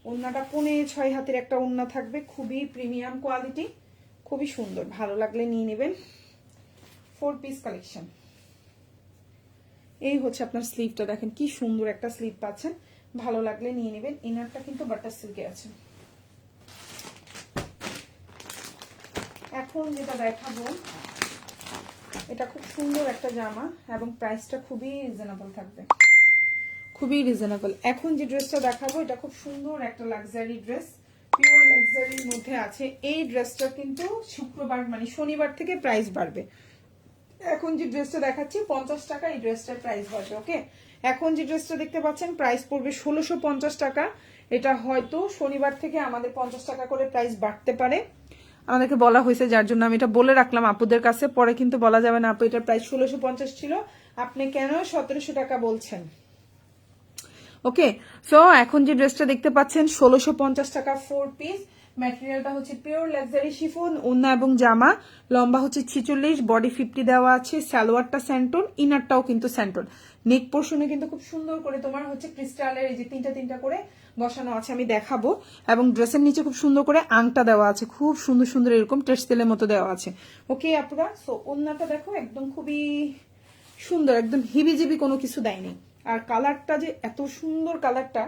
[SPEAKER 1] ওড়নাটা 5.5 হাতের একটা ওড়না থাকবে, খুবই প্রিমিয়াম কোয়ালিটি, খুবই সুন্দর। ভালো লাগলে নিয়ে নেবেন। 4 পিস কালেকশন। এই হচ্ছে আপনার স্লিভটা, দেখেন কি সুন্দর একটা স্লিভ পাচ্ছেন। ভালো লাগলে নিয়ে নেবেন। ইনারটা কিন্তু বাটার সিল্কে আছে। এখন যেটা দেখাবো এটা খুব সুন্দর একটা জামা এবং প্রাইসটা খুবই রিজনেবল থাকবে। খুবই রিজনেবল। এখন যে ড্রেসটা দেখাবো এটা খুব সুন্দর একটা লাক্সারি ড্রেস, পিওর লাক্সারির মধ্যে আছে। এই ড্রেসটা কিন্তু শুক্রবার মানে শনিবার থেকে প্রাইস বাড়বে। এখন যে ড্রেসটা দেখাচ্ছি 50 টাকা, এই ড্রেসটার প্রাইস বাড়বে। ওকে, এখন যে ড্রেসটা দেখতে পাচ্ছেন প্রাইস পড়বে 1650 টাকা। এটা হয়তো শনিবার থেকে আমাদের 50 টাকা করে প্রাইস বাড়তে পারে, আমাদেরকে বলা হয়েছে, যার জন্য আমি এটা বলে রাখলাম আপুদের কাছে। পরে কিন্তু বলা যাবে না আপু এটার প্রাইস 1650 ছিল, আপনি কেন 1700 টাকা বলছেন। ওকে, সো এখন যে ড্রেসটা দেখতে পাচ্ছেন 1650 টাকা 4 পিস। ম্যাটেরিয়ালটা হচ্ছে পিওর লাক্সারি শিফন, ওড়না এবং জামা, লম্বা হচ্ছে 46, বডি 50 দেওয়া আছে, সালোয়ারটা স্যান্টন, ইনারটাও কিন্তু স্যান্টন। নেক পোর্শনে কিন্তু খুব সুন্দর করে তোমার হচ্ছে ক্রিস্টালের এই যে তিনটা করে বসানো আছে, আমি দেখাবো। এবং ড্রেসের নিচে খুব সুন্দর করে আংটা দেওয়া আছে, খুব সুন্দর সুন্দর এরকম টেক্সটাইলের মতো দেওয়া আছে। ওকে আপুরা, সো ওড়নাটা দেখো একদম খুবই সুন্দর, একদম হিবিজিবি কোনো কিছু দেয়নি। আর কালারটা যে এত সুন্দর, কালারটা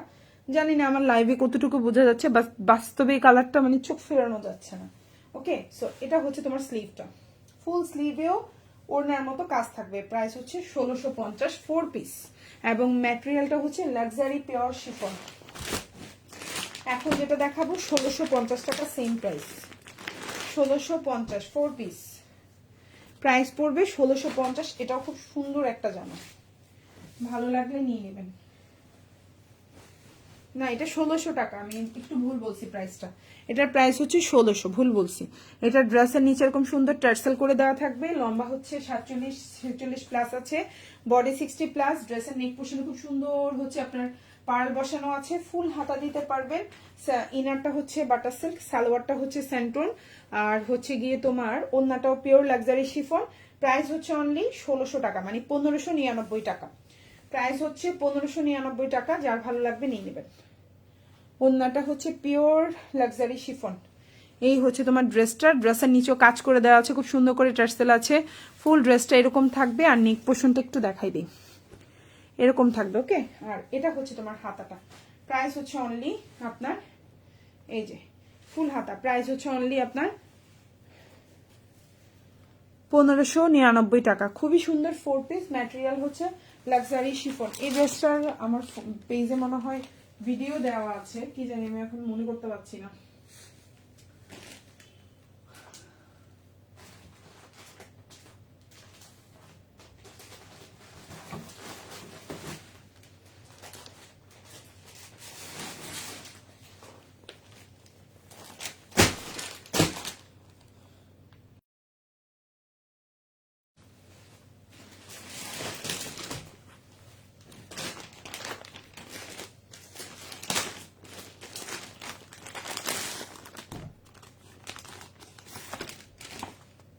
[SPEAKER 1] জানি না আমার লাইভে কতটুকু বোঝা যাচ্ছে, বাস্তবে কালারটা মানে চোখ ফেরানো যাচ্ছে না। ওকে, সো এটা হচ্ছে তোমার স্লিভটা, ফুল স্লিভেও ওড়নার মতো কাজ থাকবে। প্রাইস হচ্ছে 1650 4 পিস, এবং ম্যাটেরিয়ালটা হচ্ছে লাক্সারি পিওর শিফন। এখন যেটা দেখাবো 1650 টাকা সেম প্রাইস, 1650 4 পিস, প্রাইস পড়বে 1650। এটাও খুব সুন্দর একটা জামা, ভালো লাগলে নিয়ে নেবেন। না, এটা 1600 টাকা, আমি একটু ভুল বলছি প্রাইসটা, এটার প্রাইস হচ্ছে 1600, ভুল বলছি। এটা ড্রেসের নিচে এরকম সুন্দর টার্সেল করে দেওয়া থাকবে, লম্বা হচ্ছে 47 প্লাস আছে, বডি 60 প্লাস। ড্রেসের নেক পোর্শনে খুব সুন্দর হচ্ছে আপনার পার্ল বসানো আছে, ফুল হাতা দিতে পারবেন। ইনারটা হচ্ছে বাটার সিল্ক, সালোয়ারটা হচ্ছে স্যান্টন, আর হচ্ছে গিয়ে তোমার ওড়নাটাও পিওর লাক্সারি শিফন। প্রাইস হচ্ছে অনলি 1600 টাকা, মানে 1599 টাকা। প্রাইস হচ্ছে 1599 টাকা, যার ভালো লাগবে নিয়ে নেবেন। ওড়নাটা হচ্ছে পিওর লাক্সারি শিফন। এই হচ্ছে তোমার ড্রেসটা, ড্রেসের নিচেও কাজ করে দেওয়া আছে, খুব সুন্দর করে টার্সেল আছে। ফুল ড্রেসটা এরকম থাকবে, আর নেক পোর্শনটা একটু দেখাই দিই, এরকম থাকবে। ওকে, আর এটা হচ্ছে তোমার হাতাটা, প্রাইস হচ্ছে অনলি আপনার এই যে ফুল হাতা, প্রাইস হচ্ছে অনলি আপনার 1599 টাকা। খুবই সুন্দর 4 পিস, ম্যাটেরিয়াল হচ্ছে লাক্সারি শিফন। এই ড্রেসটার আমার পেজে মনে হয় ভিডিও দেওয়া আছে, কি জানি আমি এখন মনে করতে পারছি না।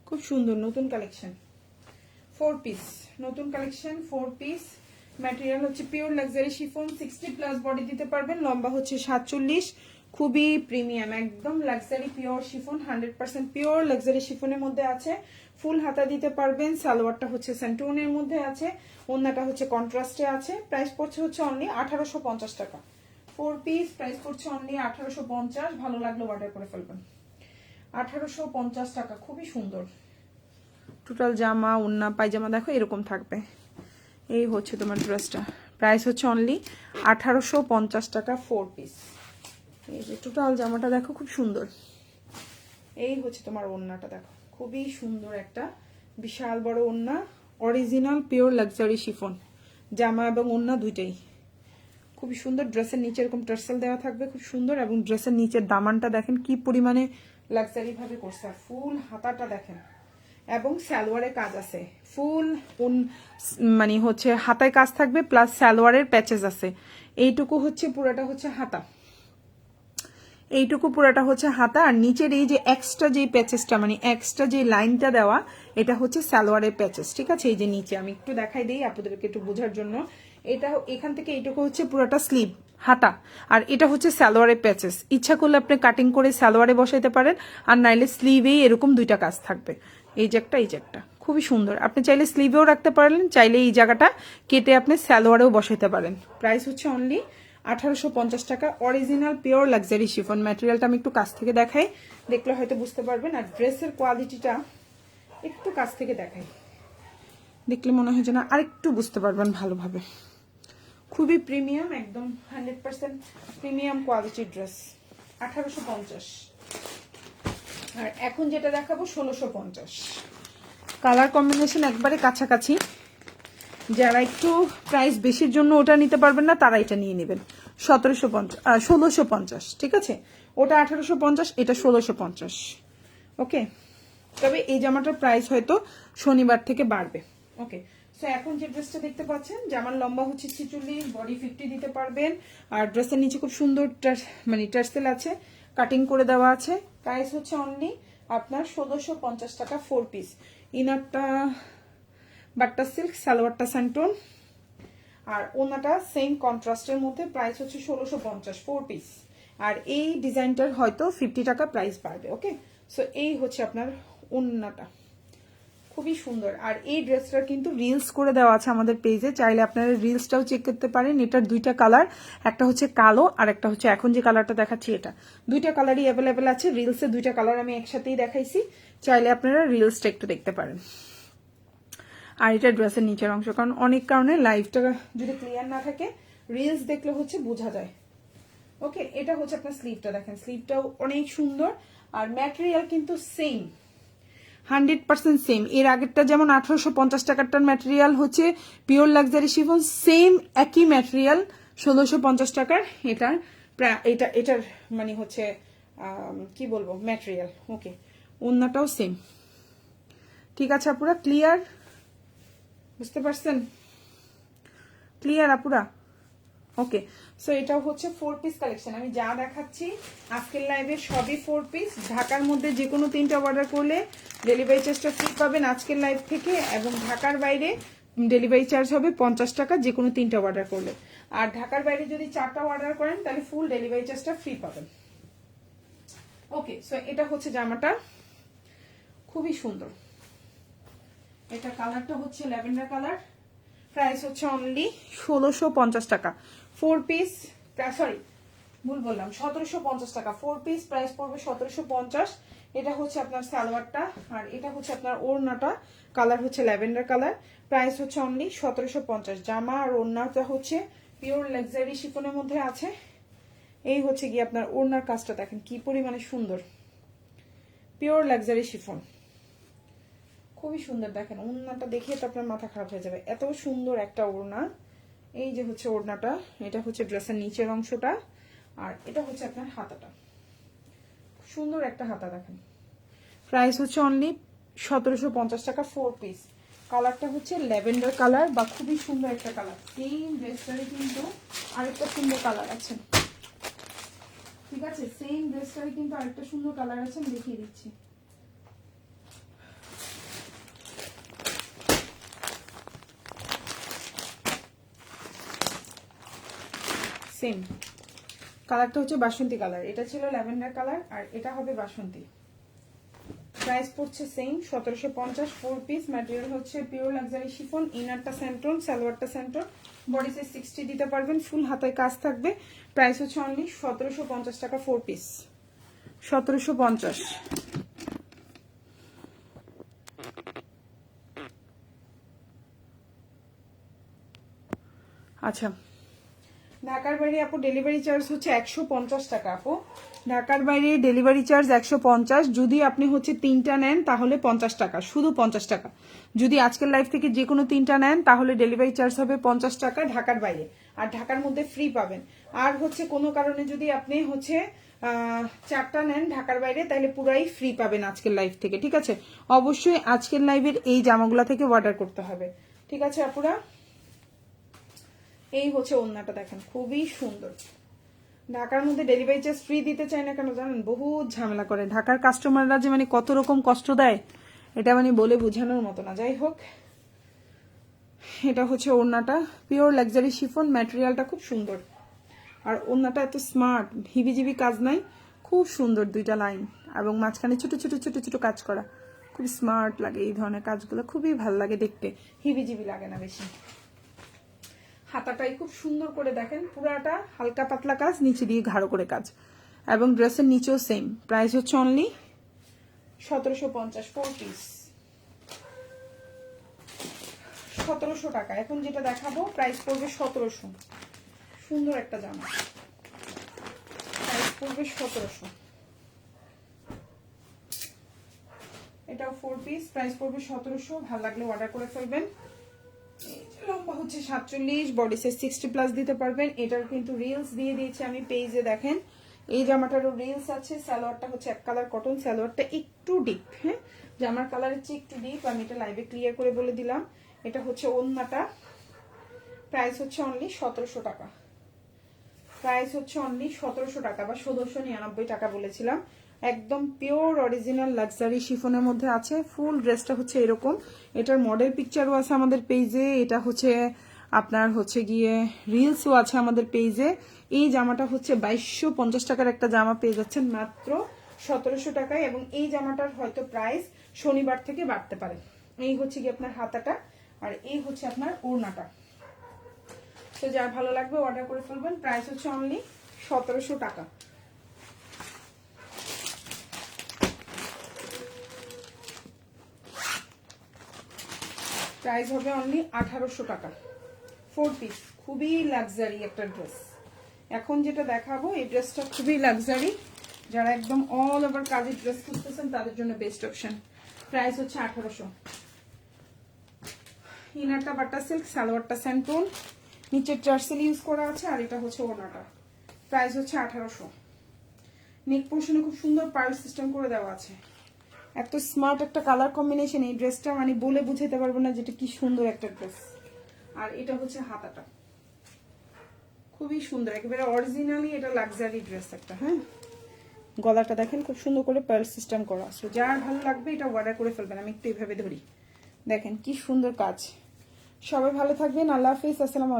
[SPEAKER 1] খুব সুন্দর নতুন কালেকশন 4 পিস, নতুন কালেকশন 4 পিস। ম্যাটেরিয়াল হচ্ছে pure luxury chiffon, 60 plus body দিতে পারবেন, লম্বা হচ্ছে 47, খুবই প্রিমিয়াম, একদম luxury pure chiffon, 100% pure luxury শিফনের মধ্যে আছে। ফুল হাতা দিতে পারবেন, সালোয়ারটা হচ্ছে সেন্টোনের মধ্যে আছে, ওড়নাটা হচ্ছে কন্ট্রাস্টে আছে। প্রাইস পড়ছে হচ্ছে অনলি 1850 টাকা 4 পিস, প্রাইস পড়ছে অনলি 1850। ভালো লাগলো অর্ডার করে ফেলবেন। 1850 টাকা, খুবই সুন্দর। টোটাল জামা ওড়না পায়জামা দেখো এরকম থাকবে। এই হচ্ছে তোমার ড্রেসটা, প্রাইস হচ্ছে অনলি 1850 টাকা 4 পিস। এই যে টোটাল জামাটা দেখো খুব সুন্দর। এই হচ্ছে তোমার ওড়নাটা দেখো, খুবই সুন্দর একটা বিশাল বড় ওড়না, অরিজিনাল পিওর লাক্সারি শিফন, জামা এবং ওড়না দুইটাই খুবই সুন্দর। ড্রেসের নিচে এরকম টার্সেল দেওয়া থাকবে, খুব সুন্দর। এবং ড্রেসের নিচের দামানটা দেখেন কি পরিমাণে লাক্সারি ভাবে করছে, আর ফুল হাতাটা দেখেন, এবং সালোয়ারের কাজ আছে ফুল, মানে হচ্ছে হাতায় কাজ থাকবে প্লাস সালোয়ারের প্যাচেস আছে। এইটুকু হচ্ছে পুরাটা হচ্ছে হাতা, এইটুকু পুরাটা হচ্ছে হাতা, আর নিচের এই যে এক্সট্রা যে প্যাচেসটা মানে এক্সট্রা যে লাইনটা দেওয়া এটা হচ্ছে সালোয়ারের প্যাচেস। ঠিক আছে, এই যে নিচে আমি একটু দেখাই দিই আপনাদেরকে একটু বোঝার জন্য। এটা এখান থেকে এইটুকু হচ্ছে পুরোটা স্লিভ হাতা, আর এটা হচ্ছে সালোয়ারের প্যাচেস। ইচ্ছা করলে আপনি কাটিং করে সালোয়ারে বসাইতে পারেন, আর নাইলে স্লিভেই এরকম দুইটা কাজ থাকবে, এই যে একটা এই যে একটা, খুবই সুন্দর। আপনি চাইলে স্লিভেও রাখতে পারলেন, চাইলে এই জায়গাটা কেটে আপনি সালোয়ারেও বসাইতে পারেন। প্রাইস হচ্ছে অনলি 1850 টাকা, অরিজিনাল পিওর লাক্সারি শিফন। ম্যাটেরিয়ালটা আমি একটু কাছ থেকে দেখাই, দেখলে হয়তো বুঝতে পারবেন। আর ড্রেসের কোয়ালিটিটা একটু কাছ থেকে দেখাই, দেখলে মনে হয় যে না আরেকটু বুঝতে পারবেন ভালোভাবে। খুবই প্রিমিয়াম, একদম 100% প্রিমিয়াম কোয়ালিটির ড্রেস, 1850। আর এখন যেটা দেখাবো 1650। কালার কম্বিনেশন একবারে কাছাকাছি, যারা একটু প্রাইস বেশির জন্য ওটা নিতে পারবেন না তারা এটা নিয়ে নেবেন। 1650, ঠিক আছে? ওটা 1850, এটা 1650। ওকে, তবে এই জামাটার প্রাইস হয়তো শনিবার থেকে বাড়বে। ওকে, সো এখন যে ড্রেসটা দেখতে পাচ্ছেন, জামার লম্বা হচ্ছে 46, বডি 50 দিতে পারবেন। আর ড্রেসের নিচে খুব সুন্দর মানে টার্সেল আছে, কাটিং করে দেওয়া আছে। প্রাইস হচ্ছে অনলি আপনার 1650 টাকা 4 পিস। ইনারটা বাট্টা সিল্ক, সালোয়ারটা স্যান্টন, আর ওনাটা সেম কন্ট্রাস্টের মধ্যে। প্রাইস হচ্ছে 1650 4 পিস। আর এই ডিজাইনটার হয়তো 50 টাকা প্রাইস বাড়বে। ওকে, সো এই হচ্ছে আপনার ওন্নাটা, খুবই সুন্দর। আর এই ড্রেসটার কিন্তু রিলস করে দেওয়া আছে আমাদের পেজে, চাইলে আপনারা রিলসটাও চেক করতে পারেন। এটার দুইটা কালার, একটা হচ্ছে কালো আর একটা হচ্ছে এখন যে কালারটা দেখাচ্ছি এটা। দুইটা কালারই অ্যাভেলেবেল আছে রিলসে, দুইটা কালার আমি একসাথেই দেখাইছি, চাইলে আপনারা রিলসটা একটু দেখতে পারেন। আর এটা ড্রেসের নিচের অংশ, কারণ অনেক কারণে লাইভটা যদি ক্লিয়ার না থাকে রিলস দেখলে হচ্ছে বোঝা যায়। ওকে, এটা হচ্ছে আপনার স্লিভটা, দেখেন স্লিভটাও অনেক সুন্দর। আর ম্যাটেরিয়াল কিন্তু সেম, 100% সেম। এর আগেরটা যেমন 1850 টাকারটার ম্যাটেরিয়াল হচ্ছে পিওর লাক্সারি শিফন, সেম একই ম্যাটেরিয়াল 1650 টাকার। এটার মানে হচ্ছে কি বলবো ম্যাটেরিয়াল। ওকে, ওন্নাটাও সেম, ঠিক আছে আপুরা? ক্লিয়ার, বুঝতে পারছেন? ক্লিয়ার আপুরা? ওকে, সো এটাও হচ্ছে 4 পিস কালেকশন। আমি যা দেখাচ্ছি আজকের লাইভে সবই 4 পিস। ঢাকার মধ্যে যে কোনো 3টা অর্ডার করলে ডেলিভারি চার্জটা ফ্রি পাবেন আজকের লাইভ থেকে, এবং ঢাকার বাইরে ডেলিভারি চার্জ হবে 50 টাকা যে কোনো 3টা অর্ডার করলে। আর ঢাকার বাইরে যদি 4টা অর্ডার করেন তাহলে ফুল ডেলিভারি চার্জটা ফ্রি পাবেন। ওকে, সো এটা হচ্ছে জামাটা, খুবই সুন্দর। এটা কালারটা হচ্ছে ল্যাভেন্ডার কালার। প্রাইস হচ্ছে অনলি 1650 টাকা 4 পিস, সরি ভুল বললাম, 1750 টাকা 4 পিস। প্রাইস পড়বে 1750। এটা হচ্ছে আপনার সালোয়ারটা, আর এটা হচ্ছে আপনার ওড়নাটা, কালার হচ্ছে ল্যাভেন্ডার কালার। প্রাইস হচ্ছে অনলি 1750। জামা আর ওড়নাটা হচ্ছে পিওর লাক্সারি শিফনের মধ্যে আছে। এই হচ্ছে গিয়ে আপনার ওড়নার কাজটা দেখেন কি পরিমাণে সুন্দর, পিওর লাক্সারি শিফন, খুবই সুন্দর। দেখেন ওড়নাটা দেখে তো আপনার মাথা খারাপ হয়ে যাবে, এত সুন্দর একটা ওড়না। এই যে হচ্ছে ওড়নাটা, এটা হচ্ছে ড্রেসের নিচের অংশটা, আর এটা হচ্ছে আপনার হাতাটা, সুন্দর একটা হাতা দেখেন। প্রাইস হচ্ছে অনলি 1750 টাকা 4 পিস। কালারটা হচ্ছে ল্যাভেন্ডার কালার, বা খুবই সুন্দর একটা কালার। সেম ড্রেসটারে কিন্তু আরেকটা সুন্দর কালার আছে, ঠিক আছে? সেম ড্রেসটারে কিন্তু আরেকটা সুন্দর কালার আছে, আমি দেখিয়ে দিচ্ছি। সেম কালারটা হচ্ছে বাসন্তী কালার, এটা ছিল ল্যাভেন্ডার কালার, আর এটা হবে বাসন্তী। প্রাইস পড়ছে সেম 1750 4 পিস। ম্যাটেরিয়াল হচ্ছে পিওর লাক্সারি শিফন, ইনারটা স্যান্টন, সালোয়ারটা স্যান্টন, বডি সাইজ 60 দিতে পারবেন, ফুল হাতায় কাজ থাকবে। প্রাইস হচ্ছে অনলি 1750 টাকা 4 পিস, 1750। আচ্ছা, ঢাকার বাইরে আপু ডেলিভারি চার্জ হচ্ছে 150 টাকা আপু। ঢাকার বাইরে ডেলিভারি চার্জ 150। যদি আপনি হচ্ছে 3টা নেন তাহলে 50 টাকা, শুধু 50 টাকা। যদি আজকের লাইভ থেকে যে কোনো 3টা নেন তাহলে ডেলিভারি চার্জ হবে 50 টাকা ঢাকার বাইরে, আর ঢাকার মধ্যে ফ্রি পাবেন। আর হচ্ছে কোনো কারণে যদি আপনি হচ্ছে 4টা নেন ঢাকার বাইরে, তাহলে পুরাই ফ্রি পাবেন আজকের লাইভ থেকে, ঠিক আছে? অবশ্যই আজকের লাইভের এই জামাগুলা থেকে অর্ডার করতে হবে, ঠিক আছে আপুরা? এই হচ্ছে ওড়নাটা দেখেন, খুবই সুন্দর। ঢাকার মধ্যে ডেলিভারি চার্জ ফ্রি দিতে চায় না কেন জানেন? বহুত ঝামেলা করে ঢাকার কাস্টমাররা, যে মানে কত রকম কষ্ট দেয় এটা মানে বলে বোঝানোর মতো না। যাই হোক, এটা হচ্ছে ওড়নাটা, পিওর লাক্সারি শিফন, ম্যাটেরিয়ালটা খুব সুন্দর। আর ওড়নাটা এত স্মার্ট, হিবিজিবি কাজ নাই, খুব সুন্দর দুইটা লাইন, এবং মাঝখানে ছোট ছোট ছোট ছোট কাজ করা, খুব স্মার্ট লাগে এই ধরনের কাজগুলো, খুবই ভালো লাগে দেখতে, হিবিজিবি লাগে না বেশি। হাতাটাই খুব সুন্দর করে দেখেন, পুরাটা হালকা পাতলা কাজ, নিচে দিয়ে ঘাড়ো করে কাজ, এবং ড্রেসের নিচেও সেম। প্রাইস হচ্ছে অনলি 1750 4 পিস, 1700 টাকা। এখন যেটা দেখাবো প্রাইস পড়বে 1700। সুন্দর একটা জামা, প্রাইস পড়বে 1700। এটাও 4 পিস, প্রাইস পড়বে 1700। ভালো লাগলে অর্ডার করে ফেলবেন। লম্বা হচ্ছে 47, বডি সাইজ 60+ দিতে পারবেন। এটার কিন্তু রিলস দিয়ে দিয়েছি আমি পেজে, দেখেন এই জামাটারও রিলস আছে। সালোয়ারটা হচ্ছে এক কালার কটন, সালোয়ারটা একটু ডিপ, হ্যাঁ জামার কালারের চেয়ে একটু ডিপ। আমি এটা লাইভে ক্লিয়ার করে বলে দিলাম। এটা হচ্ছে ওড়নাটা, প্রাইস হচ্ছে অনলি 1700 টাকা। প্রাইস হচ্ছে অনলি 1700 টাকা বা 1699 টাকা বলেছিলাম। একদম পিওর অরিজিনাল লাক্সারি শিফনের মধ্যে আছে। ফুল ড্রেসটা হচ্ছে এরকম। এটার মডেল পিকচারও আছে আমাদের পেজে। এটা হচ্ছে আপনার হচ্ছে গিয়ে রিলসও আছে আমাদের পেজে। এই জামাটা হচ্ছে 2250 টাকার একটা জামা পেয়ে যাচ্ছেন মাত্র 1700 টাকায়। এবং এই জামাটার হয়তো প্রাইস শনিবার থেকে বাড়তে পারে। এই হচ্ছে কি আপনার হাতাটা, আর এই হচ্ছে আপনার ওড়নাটা। তো যার ভালো লাগবে অর্ডার করে ফেলবেন। প্রাইস হচ্ছে অনলি 1700 টাকা। প্রাইস হবে অনলি 1800 টাকা। 4 পিস, খুবই লাক্সারি একটা ড্রেস। এখন যেটা দেখাবো এই ড্রেসটা খুবই লাক্সারি। যারা একদম অল ওভার কাজের ড্রেস খুঁজতেছেন তাদের জন্য বেস্ট অপশন। প্রাইস হচ্ছে 1800। ইনারটা বাটা সিল্ক, সালোয়ারটা স্যান্টুন, নিচে টার্সেল ইউজ করা আছে, আর এটা হচ্ছে ওড়নাটা। প্রাইস হচ্ছে 1800। নেক পোর্শনে খুব সুন্দর পার্ল সিস্টেম করে দেওয়া আছে। এত স্মার্ট একটা কালার কম্বিনেশন এই ড্রেসটা, মানে বলে বুঝাতে পারবো না যেটা কি সুন্দর একটা ড্রেস। আর এটা হচ্ছে হাতাটা, খুবই সুন্দর, একেবারে অরিজিনালি এটা লাক্সারি ড্রেস একটা। হ্যাঁ গলাটা দেখেন খুব সুন্দর করে পার্ল সিস্টেম করা। সো যার ভালো লাগবে এটা অর্ডার করে ফেলবেন। আমি একটু এইভাবে ধরি, দেখেন কি সুন্দর কাজ। সবাই ভালো থাকবেন, আল্লাহ হাফিজ, আসসালামু আলাইকুম।